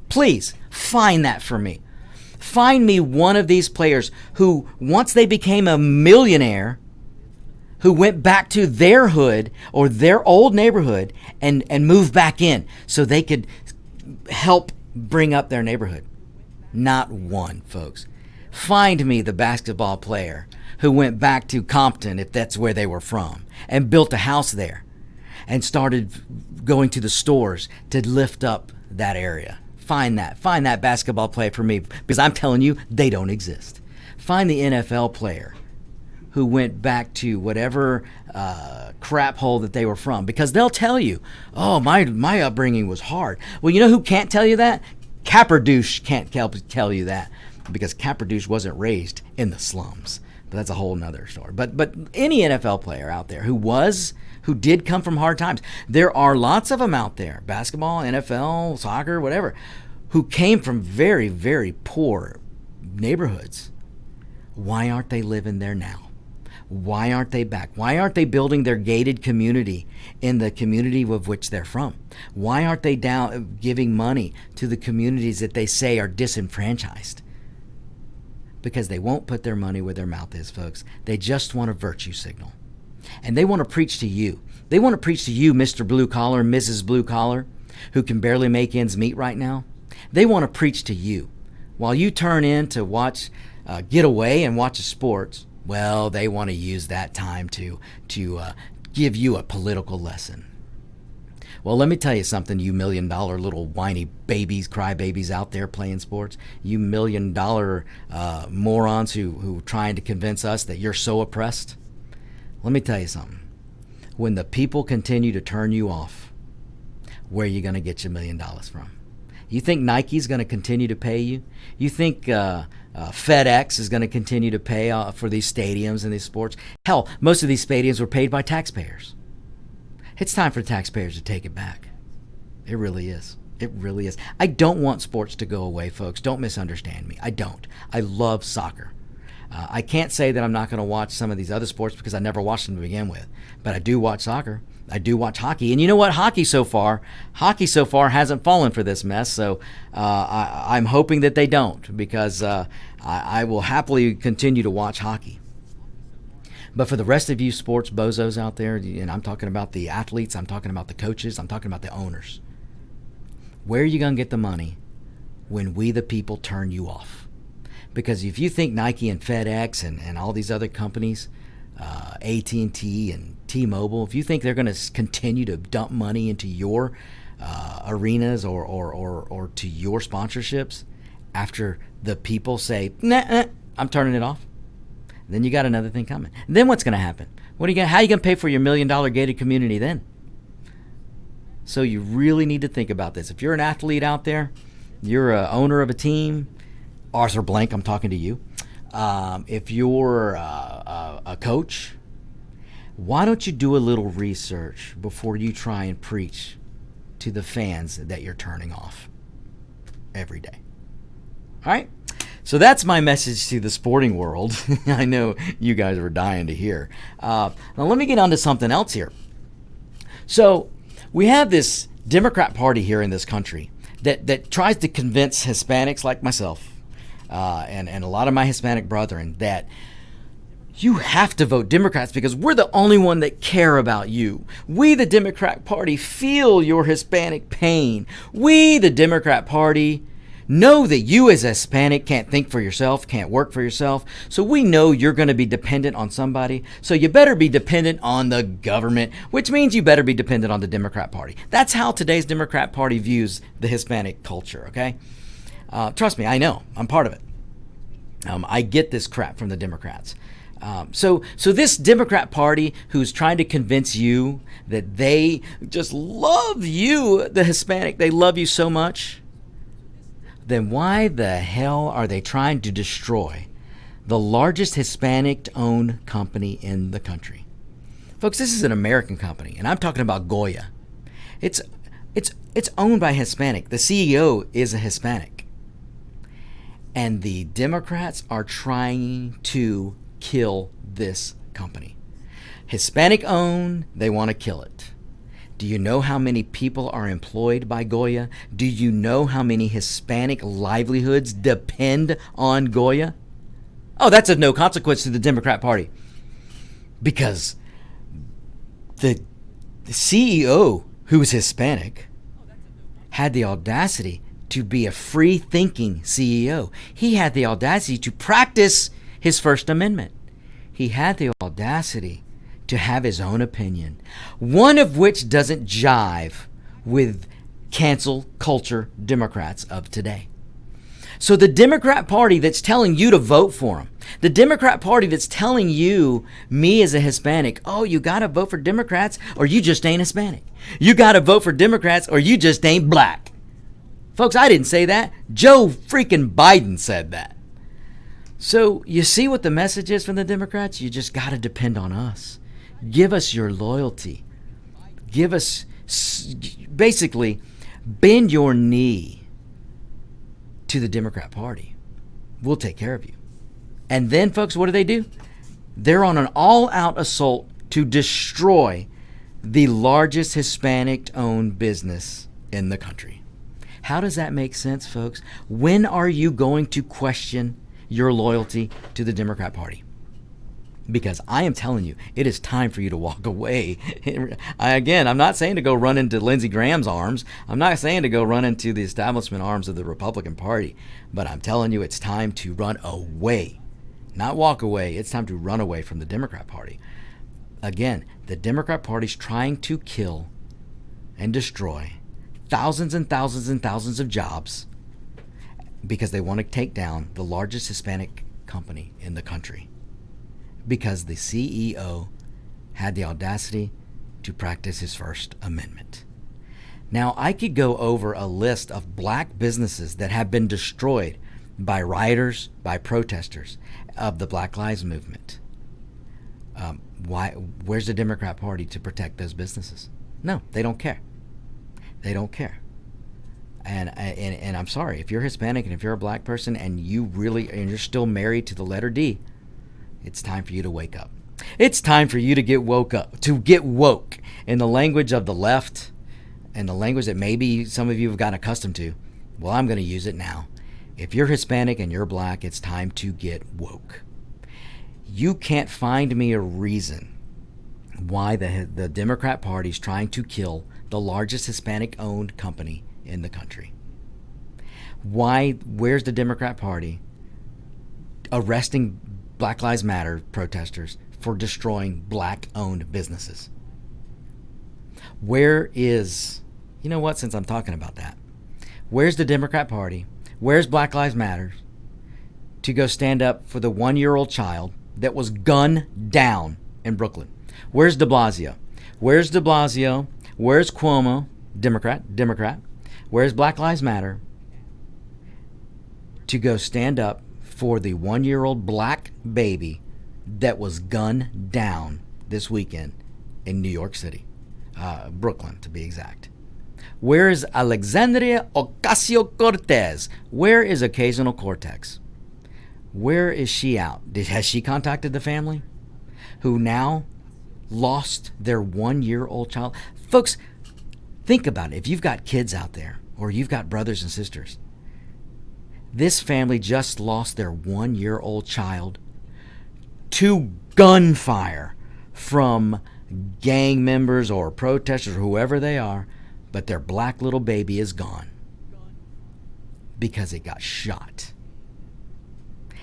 Please find that for me. Find me one of these players who, once they became a millionaire, who went back to their hood or their old neighborhood and moved back in so they could help bring up their neighborhood. Not one, folks. Find me the basketball player who went back to Compton, if that's where they were from, and built a house there and started going to the stores to lift up that area. Find that basketball player for me, because I'm telling you, they don't exist. Find the NFL player who went back to whatever crap hole that they were from, because they'll tell you, oh, my upbringing was hard. Well, you know who can't tell you that? Caperdouche can't tell you that, because Caperdouche wasn't raised in the slums. But that's a whole nother story. But any NFL player out there who did come from hard times, there are lots of them out there, basketball, NFL, soccer, whatever, who came from very, very poor neighborhoods. Why aren't they living there now? Why aren't they back? Why aren't they building their gated community in the community of which they're from? Why aren't they down giving money to the communities that they say are disenfranchised? Because they won't put their money where their mouth is, folks. They just want a virtue signal. And they want to preach to you. They want to preach to you, Mr. Blue Collar, Mrs. Blue Collar, who can barely make ends meet right now. They want to preach to you. While you turn in to watch, get away and watch the sports, well, they want to use that time to give you a political lesson. Well, let me tell you something, you $1 million little whiny babies, crybabies out there playing sports. You $1 million morons who trying to convince us that you're so oppressed. Let me tell you something. When the people continue to turn you off, where are you going to get your $1 million from? You think Nike's going to continue to pay you? You think FedEx is going to continue to pay for these stadiums and these sports? Hell, most of these stadiums were paid by taxpayers. It's time for taxpayers to take it back. It really is. It really is. I don't want sports to go away, folks. Don't misunderstand me. I don't. I love soccer. I can't say that I'm not going to watch some of these other sports because I never watched them to begin with. But I do watch soccer. I do watch hockey. And you know what? Hockey so far hasn't fallen for this mess. So I'm hoping that they don't, because I will happily continue to watch hockey. But for the rest of you sports bozos out there, and I'm talking about the athletes, I'm talking about the coaches, I'm talking about the owners, where are you going to get the money when we the people turn you off? Because if you think Nike and FedEx and all these other companies, AT&T and T-Mobile, if you think they're going to continue to dump money into your arenas or to your sponsorships after the people say, nah, I'm turning it off, then you got another thing coming. Then what's going to happen? How are you going to pay for your $1 million gated community then? So you really need to think about this. If you're an athlete out there, you're an owner of a team, Arthur Blank, I'm talking to you. If you're a coach, why don't you do a little research before you try and preach to the fans that you're turning off every day? All right? So that's my message to the sporting world. I know you guys were dying to hear. Now let me get on to something else here. So we have this Democrat Party here in this country that tries to convince Hispanics like myself and a lot of my Hispanic brethren that you have to vote Democrats because we're the only one that care about you. We, the Democrat Party, feel your Hispanic pain. We, the Democrat Party, know that you as a Hispanic can't think for yourself, can't work for yourself. So we know you're going to be dependent on somebody. So you better be dependent on the government, which means you better be dependent on the Democrat Party. That's how today's Democrat Party views the Hispanic culture, okay? Trust me, I know. I'm part of it. I get this crap from the Democrats. So this Democrat Party who's trying to convince you that they just love you, the Hispanic, they love you so much, then why the hell are they trying to destroy the largest Hispanic-owned company in the country? Folks, this is an American company, and I'm talking about Goya. It's owned by Hispanic. The CEO is a Hispanic. And the Democrats are trying to kill this company. Hispanic-owned, they want to kill it. Do you know how many people are employed by Goya? Do you know how many Hispanic livelihoods depend on Goya? Oh, that's of no consequence to the Democrat Party. Because the CEO, who is Hispanic, had the audacity to be a free-thinking CEO. He had the audacity to practice his First Amendment. He had the audacity to have his own opinion, one of which doesn't jive with cancel culture Democrats of today. So the Democrat Party that's telling you to vote for him, the Democrat Party that's telling you, me as a Hispanic, oh, you got to vote for Democrats or you just ain't Hispanic. You got to vote for Democrats or you just ain't black. Folks, I didn't say that. Joe freaking Biden said that. So you see what the message is from the Democrats? You just got to depend on us. Give us your loyalty. Give us, basically, bend your knee to the Democrat Party. We'll take care of you. And then, folks, what do? They're on an all-out assault to destroy the largest Hispanic-owned business in the country. How does that make sense, folks? When are you going to question your loyalty to the Democrat Party? Because I am telling you, it is time for you to walk away. Again, I'm not saying to go run into Lindsey Graham's arms. I'm not saying to go run into the establishment arms of the Republican Party. But I'm telling you, it's time to run away. Not walk away. It's time to run away from the Democrat Party. Again, the Democrat Party's trying to kill and destroy thousands and thousands and thousands of jobs because they want to take down the largest Hispanic company in the country. Because the CEO had the audacity to practice his First Amendment. Now, I could go over a list of black businesses that have been destroyed by rioters, by protesters of the Black Lives Movement. Where's the Democrat Party to protect those businesses? No, they don't care. They don't care. And I'm sorry, if you're Hispanic and if you're a black person and you're still married to the letter D, it's time for you to wake up. It's time for you to get woke up, to get woke in the language of the left and the language that maybe some of you have gotten accustomed to. Well, I'm going to use it now. If you're Hispanic and you're black, it's time to get woke. You can't find me a reason why the Democrat Party is trying to kill the largest Hispanic-owned company in the country. Where's the Democrat Party arresting Black Lives Matter protesters for destroying black-owned businesses? Where is, you know what, since I'm talking about that, where's the Democrat Party? Where's Black Lives Matter to go stand up for the 1-year-old child that was gunned down in Brooklyn? Where's de Blasio? Where's de Blasio? Where's Cuomo? Democrat. Where's Black Lives Matter to go stand up for the 1-year-old black baby that was gunned down this weekend in New York City? Brooklyn, to be exact. Where is Alexandria Ocasio-Cortez? Where is Occasional Cortex? Where is she out? Has she contacted the family who now lost their 1-year-old child? Folks, think about it. If you've got kids out there or you've got brothers and sisters, this family just lost their 1-year-old child to gunfire from gang members or protesters or whoever they are, but their black little baby is gone because it got shot.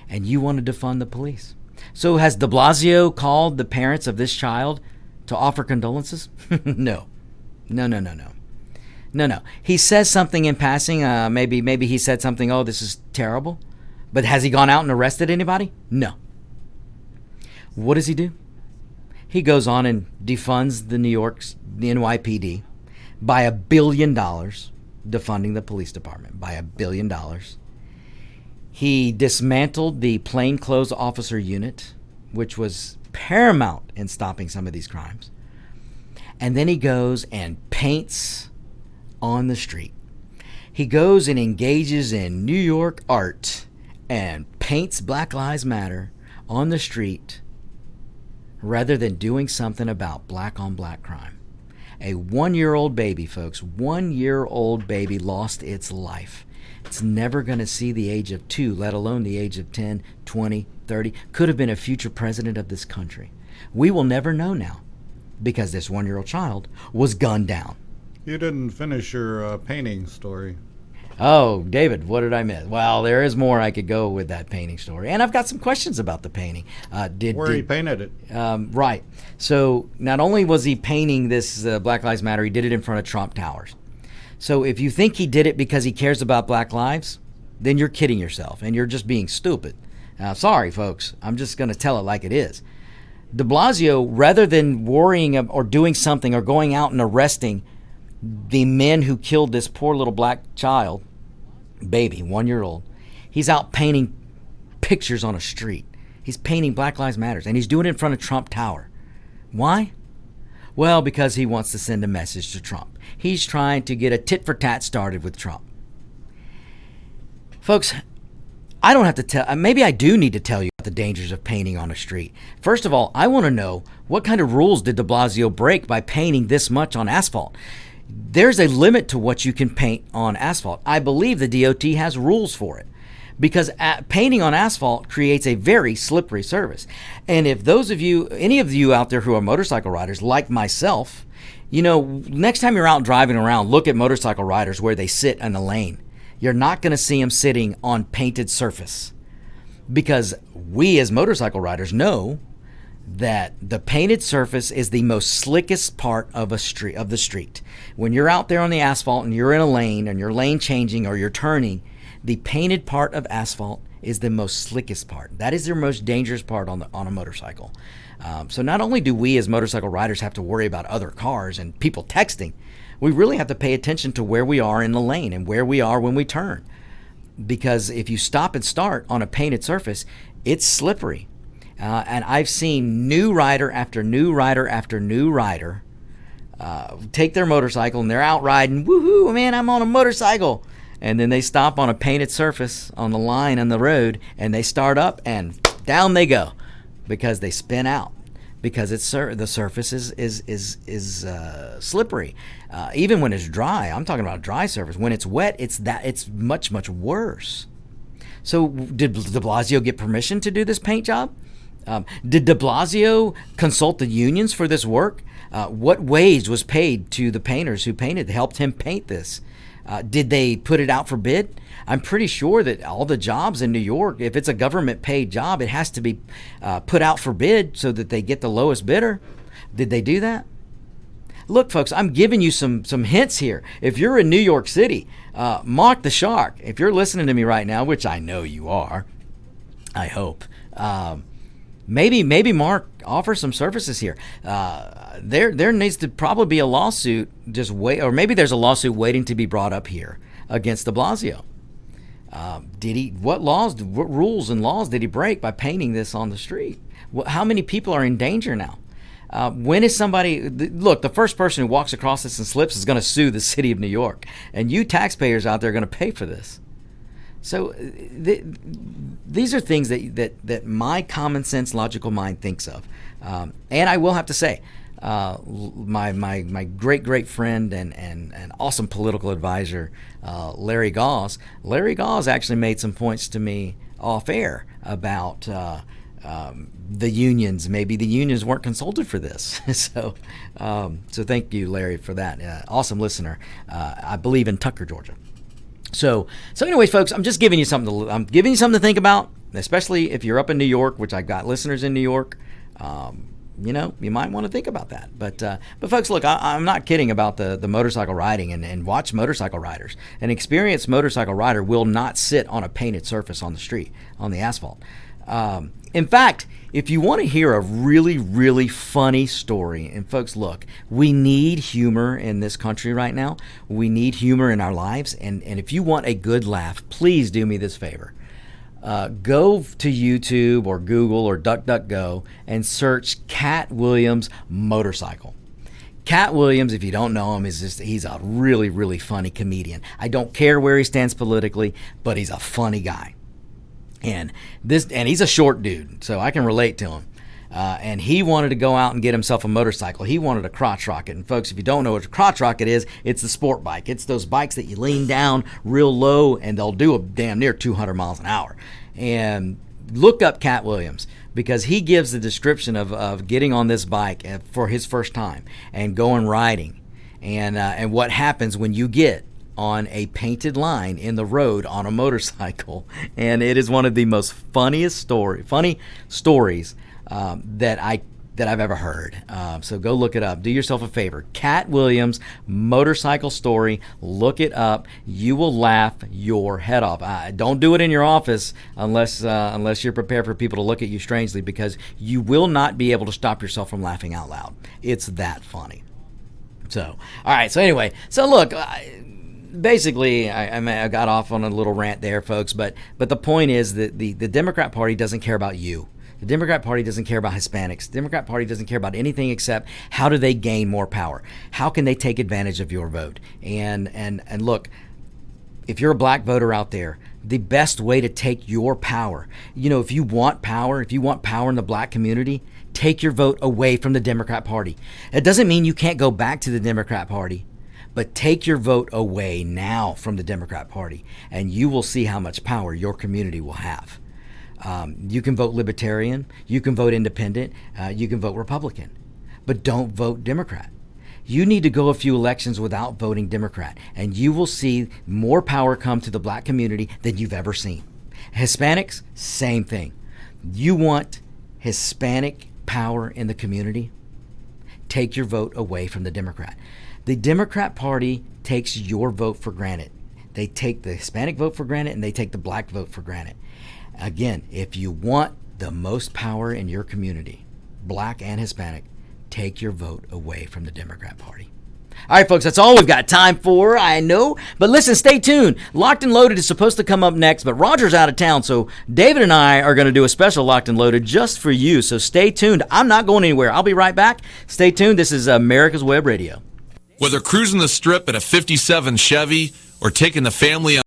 And you want to defund the police. So has de Blasio called the parents of this child to offer condolences? No. He says something in passing. Maybe he said something, oh, this is terrible. But has he gone out and arrested anybody? No. What does he do? He goes on and defunds the NYPD by $1 billion, defunding the police department by $1 billion. He dismantled the plainclothes officer unit, which was paramount in stopping some of these crimes. And then he goes and paints on the street. He goes and engages in New York art and paints Black Lives Matter on the street rather than doing something about black on black crime. A 1-year-old baby, folks, 1-year-old baby lost its life. It's never going to see the age of 2, let alone the age of 10, 20, 30. Could have been a future president of this country. We will never know now because this 1-year-old child was gunned down. You didn't finish your painting story. Oh, David, what did I miss? Well, there is more I could go with that painting story. And I've got some questions about the painting. Where he painted it. Right. So not only was he painting this Black Lives Matter, he did it in front of Trump Towers. So if you think he did it because he cares about black lives, then you're kidding yourself and you're just being stupid. Sorry, folks. I'm just going to tell it like it is. De Blasio, rather than worrying or doing something or going out and arresting the men who killed this poor little black child, baby, 1-year-old, he's out painting pictures on a street. He's painting Black Lives Matter, and he's doing it in front of Trump Tower. Why? Well, because he wants to send a message to Trump. He's trying to get a tit-for-tat started with Trump. Folks, I don't have to tell, maybe I do need to tell you about the dangers of painting on a street. First of all, I want to know what kind of rules did de Blasio break by painting this much on asphalt? There's a limit to what you can paint on asphalt. I believe the DOT has rules for it because painting on asphalt creates a very slippery surface. And if any of you out there who are motorcycle riders like myself, next time you're out driving around, look at motorcycle riders where they sit in the lane. You're not going to see them sitting on painted surface because we as motorcycle riders know that the painted surface is the most slickest part of the street. When you're out there on the asphalt and you're in a lane and you're lane changing or you're turning, the painted part of asphalt is the most slickest part. That is the most dangerous part on a motorcycle. So not only do we as motorcycle riders have to worry about other cars and people texting, we really have to pay attention to where we are in the lane and where we are when we turn. Because if you stop and start on a painted surface, it's slippery. And I've seen new rider after new rider after new rider take their motorcycle and they're out riding. Woohoo, man, I'm on a motorcycle. And then they stop on a painted surface on the line on the road and they start up and down they go because they spin out because the surface is slippery. Even when it's dry, I'm talking about a dry surface. When it's wet, it's much, much worse. So did de Blasio get permission to do this paint job? Did de Blasio consult the unions for this work? What wage was paid to the painters who helped him paint this? Did they put it out for bid? I'm pretty sure that all the jobs in New York, if it's a government paid job, it has to be put out for bid so that they get the lowest bidder. Did they do that? Look, folks, I'm giving you some hints here. If you're in New York City, Mark the Shark, if you're listening to me right now, which I know you are, I hope, maybe Mark offers some services here. There needs to probably be a lawsuit or maybe there's a lawsuit waiting to be brought up here against de Blasio. What rules and laws did he break by painting this on the street? How many people are in danger now? When is somebody, look, the first person who walks across this and slips is going to sue the city of New York. And you taxpayers out there are going to pay for this. So these are things that my common sense, logical mind thinks of. And I will have to say, my great friend and awesome political advisor, Larry Gause actually made some points to me off air about the unions. Maybe the unions weren't consulted for this. So thank you, Larry, for that. Awesome listener. I believe in Tucker, Georgia. So anyways, folks, I'm just giving you something to think about, especially if you're up in New York, which I've got listeners in New York. You might want to think about that. But folks, look, I'm not kidding about the motorcycle riding, and watch motorcycle riders. An experienced motorcycle rider will not sit on a painted surface on the street, on the asphalt. In fact, if you want to hear a really, really funny story, and folks, look, we need humor in this country right now. We need humor in our lives. And if you want a good laugh, please do me this favor. Go to YouTube or Google or DuckDuckGo and search Cat Williams motorcycle. Cat Williams, if you don't know him, he's a really, really funny comedian. I don't care where he stands politically, but he's a funny guy. And he's a short dude, so I can relate to him. And he wanted to go out and get himself a motorcycle. He wanted a crotch rocket. And folks, if you don't know what a crotch rocket is, it's the sport bike. It's those bikes that you lean down real low and they'll do a damn near 200 miles an hour. And look up Cat Williams, because he gives the description of getting on this bike for his first time and going riding, and what happens when you get on a painted line in the road on a motorcycle. And it is one of the most funny stories that I've ever heard. So go look it up. Do yourself a favor. Cat Williams motorcycle story. Look it up. You will laugh your head off. Don't do it in your office unless you're prepared for people to look at you strangely, because you will not be able to stop yourself from laughing out loud. It's that funny. So, all right. So anyway, look. Basically, I got off on a little rant there, folks, but the point is that the Democrat Party doesn't care about you. The Democrat Party doesn't care about Hispanics. The Democrat Party doesn't care about anything except how do they gain more power? How can they take advantage of your vote? And look, if you're a black voter out there, the best way to take your power, if you want power in the black community, take your vote away from the Democrat Party. It doesn't mean you can't go back to the Democrat Party. But take your vote away now from the Democrat Party, and you will see how much power your community will have. You can vote Libertarian, you can vote Independent, you can vote Republican, but don't vote Democrat. You need to go a few elections without voting Democrat, and you will see more power come to the black community than you've ever seen. Hispanics, same thing. You want Hispanic power in the community? Take your vote away from the Democrat. The Democrat Party takes your vote for granted. They take the Hispanic vote for granted, and they take the black vote for granted. Again, if you want the most power in your community, black and Hispanic, take your vote away from the Democrat Party. All right, folks, that's all we've got time for, I know. But listen, stay tuned. Locked and Loaded is supposed to come up next, but Roger's out of town, so David and I are going to do a special Locked and Loaded just for you. So stay tuned. I'm not going anywhere. I'll be right back. Stay tuned. This is America's Web Radio. Whether cruising the strip in a 57 Chevy or taking the family on